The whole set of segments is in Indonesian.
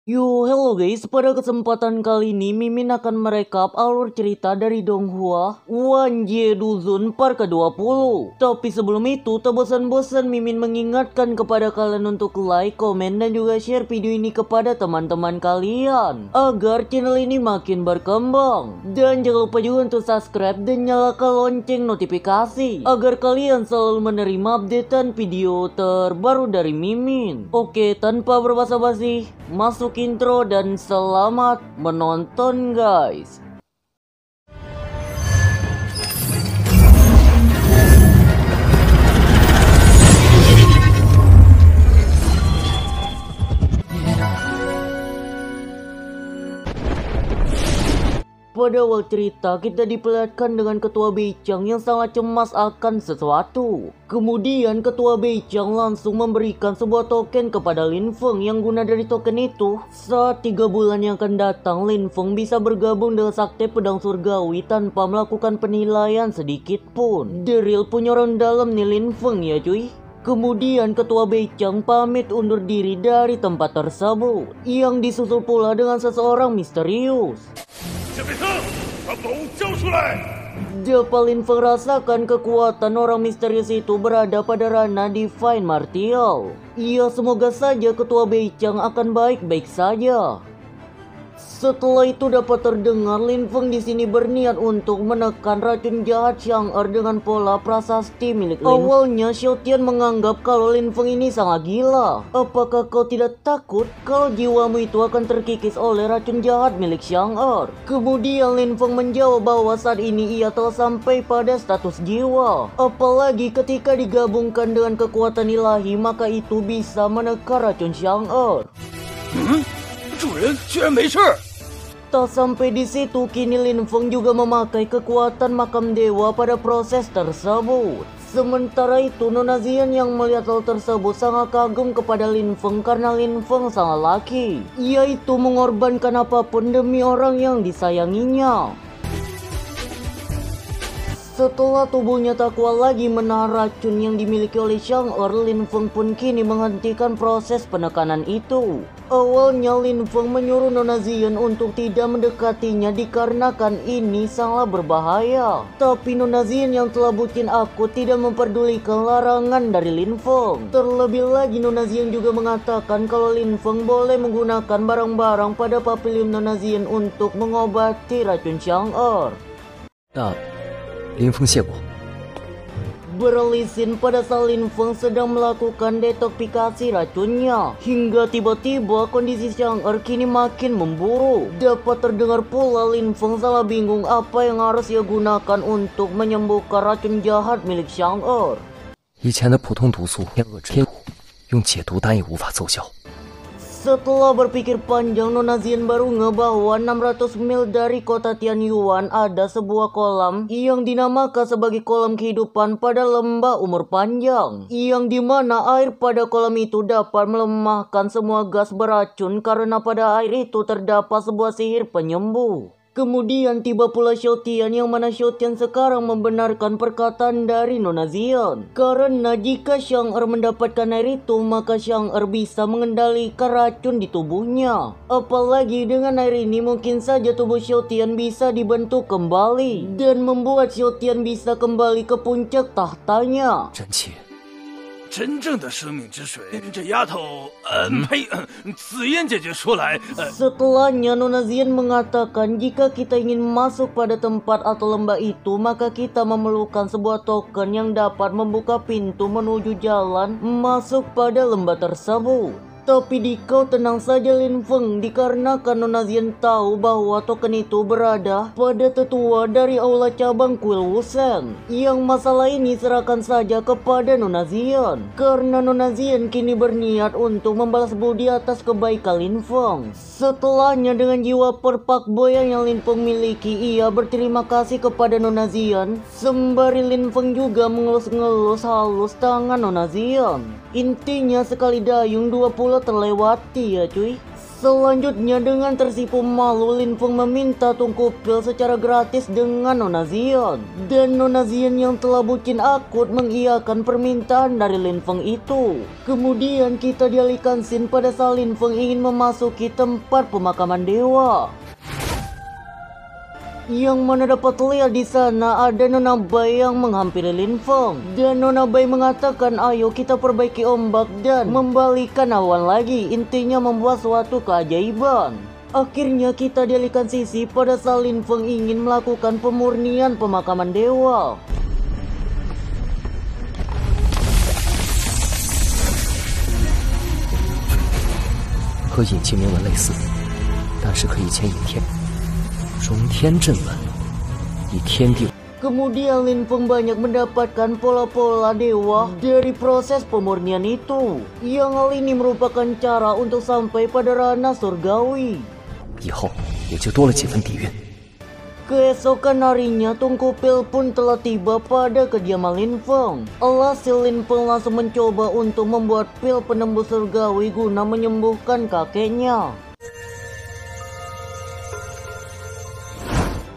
Yo, hello guys. Pada kesempatan kali ini, Mimin akan merekap alur cerita dari Donghua Wanjie Duzun part ke-20. Tapi sebelum itu, tak bosan-bosan Mimin mengingatkan kepada kalian untuk like, komen, dan juga share video ini kepada teman-teman kalian agar channel ini makin berkembang. Dan jangan lupa juga untuk subscribe dan nyalakan lonceng notifikasi agar kalian selalu menerima updatean video terbaru dari Mimin. Oke, tanpa berbasa-basi, masuk intro dan selamat menonton guys. Pada awal cerita, kita diperlihatkan dengan Ketua Beicang yang sangat cemas akan sesuatu. Kemudian Ketua Beicang langsung memberikan sebuah token kepada Lin Feng, yang guna dari token itu, saat 3 bulan yang akan datang, Lin Feng bisa bergabung dengan Sakti Pedang Surgawi tanpa melakukan penilaian sedikit pun. The real punya orang dalam nih Lin Feng ya cuy. Kemudian Ketua Beicang pamit undur diri dari tempat tersebut, yang disusul pula dengan seseorang misterius. Dapat Lin Feng rasakan kekuatan orang misterius itu berada pada ranah Divine Martial. Ya, semoga saja Ketua Beicang akan baik-baik saja. Setelah itu dapat terdengar Lin Feng di sini berniat untuk menekan racun jahat Xiang-Er dengan pola prasasti milik Lin. Awalnya Xiao Tian menganggap kalau Lin Feng ini sangat gila. Apakah kau tidak takut kalau jiwamu itu akan terkikis oleh racun jahat milik Xiang-Er? Kemudian Lin Feng menjawab bahwa saat ini ia telah sampai pada status jiwa. Apalagi ketika digabungkan dengan kekuatan ilahi, maka itu bisa menekan racun Xiang-Er. 主人居然没事。 Tak sampai di situ, kini Lin Feng juga memakai kekuatan makam dewa pada proses tersebut. Sementara itu, Nona Zian yang melihat hal tersebut sangat kagum kepada Lin Feng karena Lin Feng sangat laki, yaitu mengorbankan apapun demi orang yang disayanginya. Setelah tubuhnya tak kuat lagi menahan racun yang dimiliki oleh Xiang-Er, Lin Feng pun kini menghentikan proses penekanan itu. Awalnya Lin Feng menyuruh Nona Zian untuk tidak mendekatinya dikarenakan ini sangat berbahaya. Tapi Nona Zian yang telah bucin akut tidak memperdulikan larangan dari Lin Feng. Terlebih lagi Nona Zian juga mengatakan kalau Lin Feng boleh menggunakan barang-barang pada pavilion Nona Zian untuk mengobati racun Xiang-Er. 林峰谢过。 Berlisin pada saat Lin Feng sedang melakukan detoksifikasi racunnya, hingga tiba-tiba kondisi Xiang-Er kini makin memburuk. Dapat terdengar pula Lin Feng salah bingung apa yang harus ia gunakan untuk menyembuhkan racun jahat milik Xiang-Er. 以前的普通毒素天恶之毒，用解毒丹也无法奏效。 Setelah berpikir panjang, Nona Zian baru ngeh bahwa 600 mil dari kota Tianyuan ada sebuah kolam yang dinamakan sebagai kolam kehidupan pada lembah umur panjang, yang dimana air pada kolam itu dapat melemahkan semua gas beracun karena pada air itu terdapat sebuah sihir penyembuh. Kemudian tiba pula Xiao Tian, yang mana Xiao Tian sekarang membenarkan perkataan dari Nona Zian. Karena jika Xiang-Er mendapatkan air itu, maka Xiang-Er bisa mengendalikan racun di tubuhnya. Apalagi dengan air ini mungkin saja tubuh Xiao Tian bisa dibentuk kembali dan membuat Xiao Tian bisa kembali ke puncak tahtanya. 真气， 真正的生命之水，这丫头，呸，紫嫣姐姐说来， Setelahnya Nona Zian mengatakan jika kita ingin masuk pada tempat atau lembah itu, maka kita memerlukan sebuah token yang dapat membuka pintu menuju jalan masuk pada lembah tersebut. Tapi dikau tenang saja Lin Feng, dikarenakan Nona Zian tahu bahwa token itu berada pada tetua dari aula cabang kuil Wuseng. Yang masalah ini serahkan saja kepada Nona Zian, karena Nona Zian kini berniat untuk membalas budi atas kebaikan Lin Feng. Setelahnya dengan jiwa perpakboyan yang Lin Feng miliki, ia berterima kasih kepada Nona Zian, sembari Lin Feng juga mengelus-ngelus halus tangan Nona Zian. Intinya sekali dayung 20 terlewati ya cuy. Selanjutnya dengan tersipu malu, Lin Feng meminta tungku pil secara gratis dengan Nona Zion. Dan Nona Zion yang telah bucin akut mengiyakan permintaan dari Lin Feng itu. Kemudian kita dialihkan scene pada saat Lin Feng ingin memasuki tempat pemakaman dewa. Yang mana dapat lihat di sana ada Nona Bai yang menghampiri Lin Feng. Dan Nona Bai mengatakan ayo kita perbaiki ombak dan membalikan awan lagi. Intinya membuat suatu keajaiban. Akhirnya kita dialihkan sisi pada saat Lin Feng ingin melakukan pemurnian pemakaman dewa. 和引气铭文类似，但是可以牵引天。 中天阵文，以天地。 Kemudian Lin Feng banyak mendapatkan pola-pola dewa dari proses pemurnian itu. Yang hal ini merupakan cara untuk sampai pada ranah surgawi. 以后也就多了几分底蕴。 Keesokan harinya Tungku Pil pun telah tiba pada kediaman Lin Feng. Alhasil Lin Feng langsung mencoba untuk membuat pil penembus surgawi guna menyembuhkan kakeknya.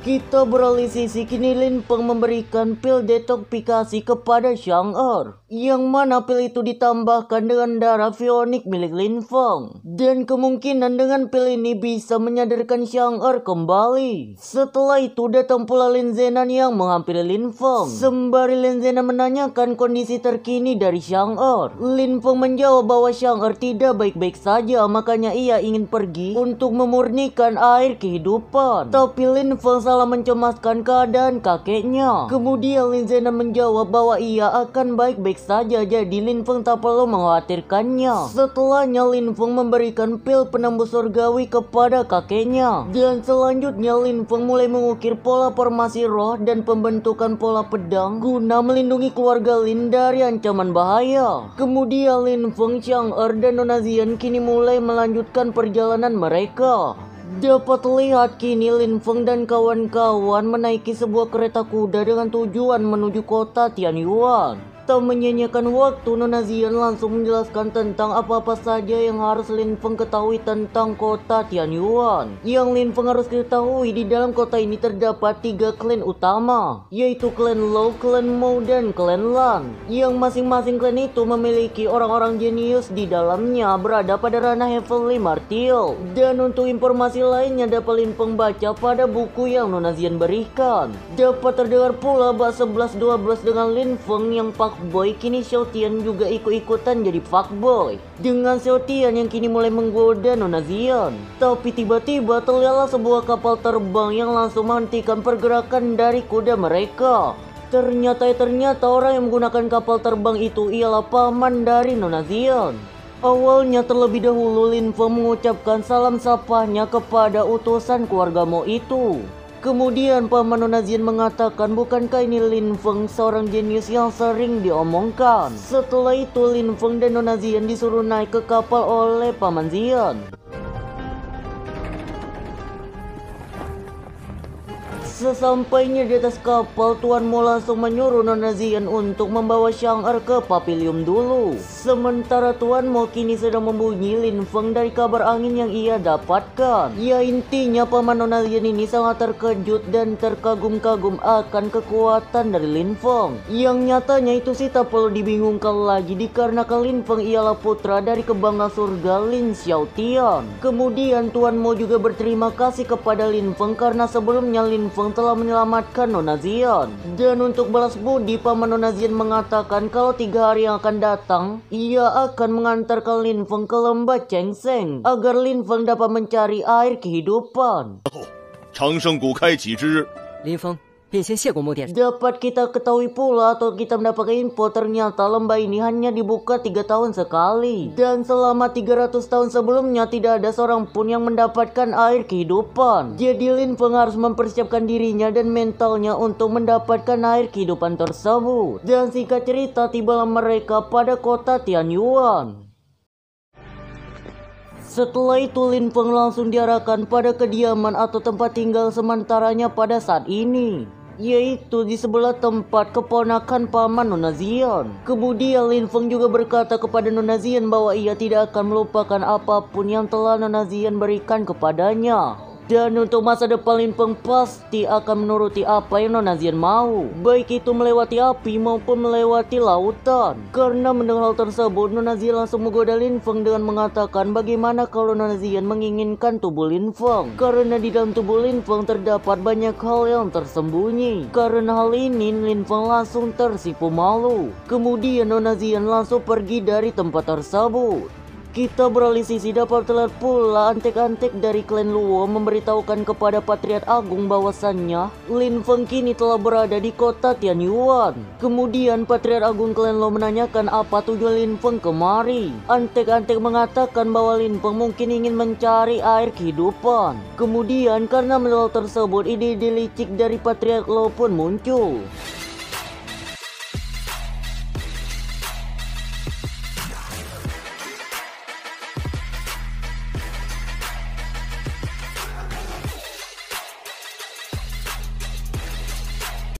Kita beralih sisi, kini Lin Feng memberikan pil detoksifikasi kepada Xiang-Er. Yang mana pil itu ditambahkan dengan darah psionik milik Lin Feng. Dan kemungkinan dengan pil ini bisa menyadarkan Xiang-Er kembali. Setelah itu datang pula Lin Zenan yang menghampiri Lin Feng. Sembari Lin Zenan menanyakan kondisi terkini dari Xiang-Er. Lin Feng menjawab bahwa Xiang-Er tidak baik-baik saja, makanya ia ingin pergi untuk memurnikan air kehidupan. Tapi Lin Feng salah mencemaskan keadaan kakeknya. Kemudian Lin Zenan menjawab bahwa ia akan baik-baik saja, jadi Lin Feng tak perlu mengkhawatirkannya. Setelahnya Lin Feng memberikan pil penembus surgawi kepada kakeknya. Dan selanjutnya Lin Feng mulai mengukir pola formasi roh dan pembentukan pola pedang guna melindungi keluarga Lin dari ancaman bahaya. Kemudian Lin Feng, Xiang-Er dan Nona Zian kini mulai melanjutkan perjalanan mereka. Dapat lihat kini Lin Feng dan kawan-kawan menaiki sebuah kereta kuda dengan tujuan menuju kota Tianyuan. Tak menyanyiakan waktu, Nona Zian langsung menjelaskan tentang apa-apa saja yang harus Lin Feng ketahui tentang kota Tianyuan. Yang Lin Feng harus ketahui, di dalam kota ini terdapat 3 klan utama, yaitu klan Lo, klan Mo, dan klan Lan. Yang masing-masing klan itu memiliki orang-orang jenius di dalamnya berada pada ranah Heavenly Martial. Dan untuk informasi lainnya dapat Lin Feng baca pada buku yang Nona Zian berikan. Dapat terdengar pula bab 11-12 dengan Lin Feng yang fuckboy, kini Xiao Tian juga ikut-ikutan jadi fuckboy. Dengan Xiao Tian yang kini mulai menggoda Nona Zian. Tapi tiba-tiba terlihatlah sebuah kapal terbang yang langsung menghentikan pergerakan dari kuda mereka. Ternyata orang yang menggunakan kapal terbang itu ialah paman dari Nona Zian. Awalnya terlebih dahulu Lin Feng mengucapkan salam sapanya kepada utusan keluarga Mo itu. Kemudian paman Nona Zian mengatakan bukankah ini Lin Feng seorang jenius yang sering diomongkan. Setelah itu Lin Feng dan Nona Zian disuruh naik ke kapal oleh paman Zian. Sesampainya di atas kapal, Tuan Mo langsung menyuruh Nona Zian untuk membawa Xiang-Er ke pavilion dulu. Sementara Tuan Mo kini sedang membunyi Lin Feng dari kabar angin yang ia dapatkan. Ya intinya paman Nona Zian ini sangat terkejut dan terkagum-kagum akan kekuatan dari Lin Feng. Yang nyatanya itu sih tak perlu dibingungkan lagi dikarenakan Lin Feng ialah putra dari kebanggaan surga Lin Xiao Tian. Kemudian Tuan Mo juga berterima kasih kepada Lin Feng karena sebelumnya Lin Feng telah menyelamatkan Nona Zian. Dan untuk balas budi, paman Nona Zian mengatakan kalau 3 hari yang akan datang, ia akan mengantarkan Lin Feng ke lembah Chengseng agar Lin Feng dapat mencari air kehidupan. 长生谷开启之日， 林峰便先谢过莫殿。 Dapat kita ketahui pula atau kita mendapatkan info ternyata lembah ini hanya dibuka 3 tahun sekali. Dan selama 300 tahun sebelumnya tidak ada seorang pun yang mendapatkan air kehidupan. Jadi Lin Feng harus mempersiapkan dirinya dan mentalnya untuk mendapatkan air kehidupan tersebut. Dan singkat cerita tibalah mereka pada kota Tianyuan. Setelah itu Lin Feng langsung diarahkan pada kediaman atau tempat tinggal sementaranya pada saat ini. yaitu di sebelah tempat keponakan paman Nona Zion. Kemudian Lin Feng juga berkata kepada Nona Zion bahwa ia tidak akan melupakan apapun yang telah Nona Zion berikan kepadanya. Dan untuk masa depan Lin Feng pasti akan menuruti apa yang Nona Zion mau, baik itu melewati api maupun melewati lautan. Karena mendengar hal tersebut, Nona Zion langsung menggoda Lin Feng dengan mengatakan bagaimana kalau Nona Zion menginginkan tubuh Lin Feng. Karena di dalam tubuh Lin Feng terdapat banyak hal yang tersembunyi. Karena hal ini, Lin Feng langsung tersipu malu. Kemudian Nona Zion langsung pergi dari tempat tersebut. Kita beralih sisi dapat terlihat pula antek-antek dari klan Luo memberitahukan kepada Patriark Agung bahwasannya Lin Feng kini telah berada di kota Tianyuan. Kemudian Patriark Agung klan Luo menanyakan apa tujuan Lin Feng kemari. Antek-antek mengatakan bahwa Lin Feng mungkin ingin mencari air kehidupan. Kemudian karena menolak tersebut, ide-ide licik dari Patriark Luo pun muncul.